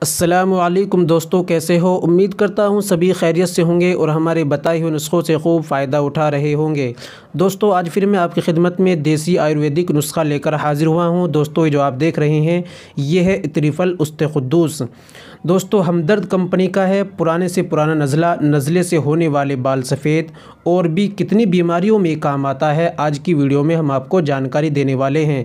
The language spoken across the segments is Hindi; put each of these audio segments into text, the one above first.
अस्सलामुअलैकुम दोस्तों, कैसे हो। उम्मीद करता हूँ सभी खैरियत से होंगे और हमारे बताए हुए नुस्ख़ों से खूब फ़ायदा उठा रहे होंगे। दोस्तों, आज फिर मैं आपकी खिदमत में देसी आयुर्वेदिक नुस्खा लेकर हाज़िर हुआ हूँ। दोस्तों, ये जो आप देख रहे हैं ये है इत्रिफल उस्त क़ुद्दूस। दोस्तों, हमदर्द कंपनी का है। पुराने से पुराना नज़ला, नज़ले से होने वाले बाल सफ़ेद और भी कितनी बीमारियों में काम आता है, आज की वीडियो में हम आपको जानकारी देने वाले हैं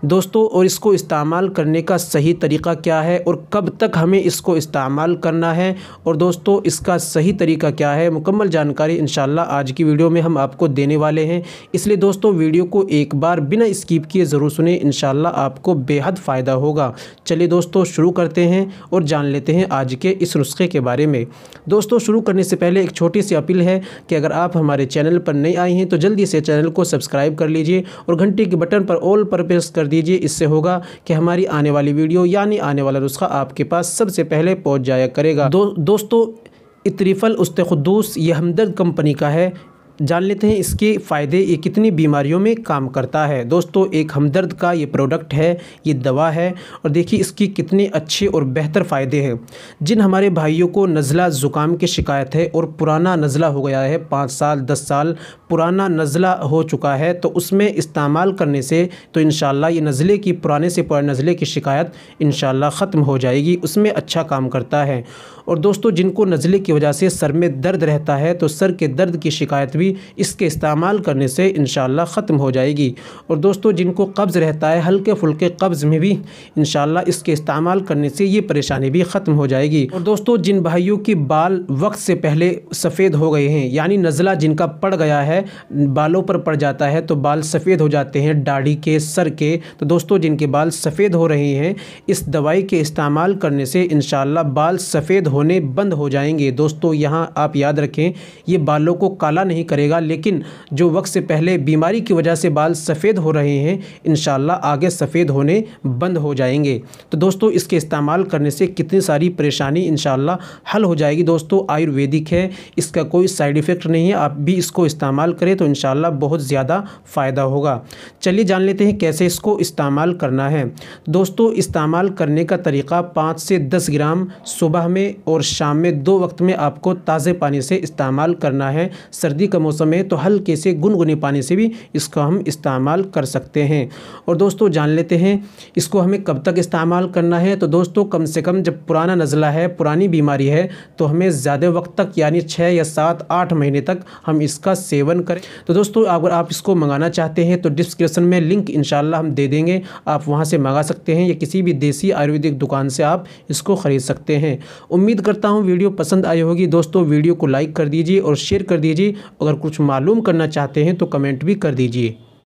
दोस्तों। और इसको इस्तेमाल करने का सही तरीक़ा क्या है और कब तक हमें इसको इस्तेमाल करना है, और दोस्तों इसका सही तरीका क्या है, मुकम्मल जानकारी इंशाल्लाह आज की वीडियो में हम आपको देने वाले हैं। इसलिए दोस्तों वीडियो को एक बार बिना स्किप किए ज़रूर सुने, इंशाल्लाह आपको बेहद फ़ायदा होगा। चलिए दोस्तों शुरू करते हैं और जान लेते हैं आज के इस नुस्खे के बारे में। दोस्तों, शुरू करने से पहले एक छोटी सी अपील है कि अगर आप हमारे चैनल पर नए आए हैं तो जल्दी से चैनल को सब्सक्राइब कर लीजिए और घंटी के बटन पर ऑल पर प्रेस कर दीजिए। इससे होगा कि हमारी आने वाली वीडियो यानी आने वाला नुस्खा आपके पास सबसे पहले पहुंच जाया करेगा। दोस्तों, इत्रिफल उस्त क़ुद्दूस ये हमदर्द कंपनी का है। जान लेते हैं इसके फ़ायदे, ये कितनी बीमारियों में काम करता है। दोस्तों, एक हमदर्द का ये प्रोडक्ट है, ये दवा है, और देखिए इसकी कितने अच्छे और बेहतर फ़ायदे हैं। जिन हमारे भाइयों को नज़ला ज़ुकाम की शिकायत है और पुराना नज़ला हो गया है, 5 साल 10 साल पुराना नज़ला हो चुका है, तो उसमें इस्तेमाल करने से तो इंशाल्लाह ये नज़ले की, पुराने से पुराने नज़ले की शिकायत इंशाल्लाह ख़त्म हो जाएगी। उसमें अच्छा काम करता है। और दोस्तों, जिनको नज़ले की वजह से सर में दर्द रहता है तो सर के दर्द की शिकायत भी इसके इस्तेमाल करने से इंशाल्लाह ख़त्म हो जाएगी। और दोस्तों, जिनको कब्ज़ रहता है, हल्के फुल्के कब्ज़ में भी इंशाल्लाह इसके इस्तेमाल करने से ये परेशानी भी ख़त्म हो जाएगी। और दोस्तों, जिन भाइयों के बाल वक्त से पहले सफ़ेद हो गए हैं, यानी नज़ला जिनका पड़ गया है, बालों पर पड़ जाता है तो बाल सफ़ेद हो जाते हैं, दाढ़ी के, सर के, तो दोस्तों जिनके बाल सफ़ेद हो रहे हैं, इस दवाई के इस्तेमाल करने से इंशाल्लाह बाल सफ़ेद होने बंद हो जाएंगे। दोस्तों, यहाँ आप याद रखें, ये बालों को काला नहीं करेगा, लेकिन जो वक्त से पहले बीमारी की वजह से बाल सफ़ेद हो रहे हैं, इंशाल्लाह आगे सफ़ेद होने बंद हो जाएंगे। तो दोस्तों, इसके इस्तेमाल करने से कितनी सारी परेशानी इंशाल्लाह हल हो जाएगी। दोस्तों, आयुर्वेदिक है, इसका कोई साइड इफ़ेक्ट नहीं है। आप भी इसको इस्तेमाल करें तो इंशाल्लाह बहुत ज़्यादा फ़ायदा होगा। चलिए जान लेते हैं कैसे इसको इस्तेमाल करना है। दोस्तों, इस्तेमाल करने का तरीक़ा 5 से 10 ग्राम सुबह में और शाम में 2 वक्त में आपको ताज़े पानी से इस्तेमाल करना है। सर्दी का मौसम है तो हल्के से गुनगुने पानी से भी इसको हम इस्तेमाल कर सकते हैं। और दोस्तों, जान लेते हैं इसको हमें कब तक इस्तेमाल करना है। तो दोस्तों, कम से कम जब पुराना नज़ला है, पुरानी बीमारी है, तो हमें ज़्यादा वक्त तक यानी 6 या 7 8 महीने तक हम इसका सेवन करें। तो दोस्तों, अगर आप इसको मंगाना चाहते हैं तो डिस्क्रिप्शन में लिंक इंशाल्लाह हम दे देंगे, आप वहां से मंगा सकते हैं या किसी भी देसी आयुर्वेदिक दुकान से आप इसको ख़रीद सकते हैं। उम्मीद करता हूं वीडियो पसंद आई होगी। दोस्तों, वीडियो को लाइक कर दीजिए और शेयर कर दीजिए। अगर कुछ मालूम करना चाहते हैं तो कमेंट भी कर दीजिए।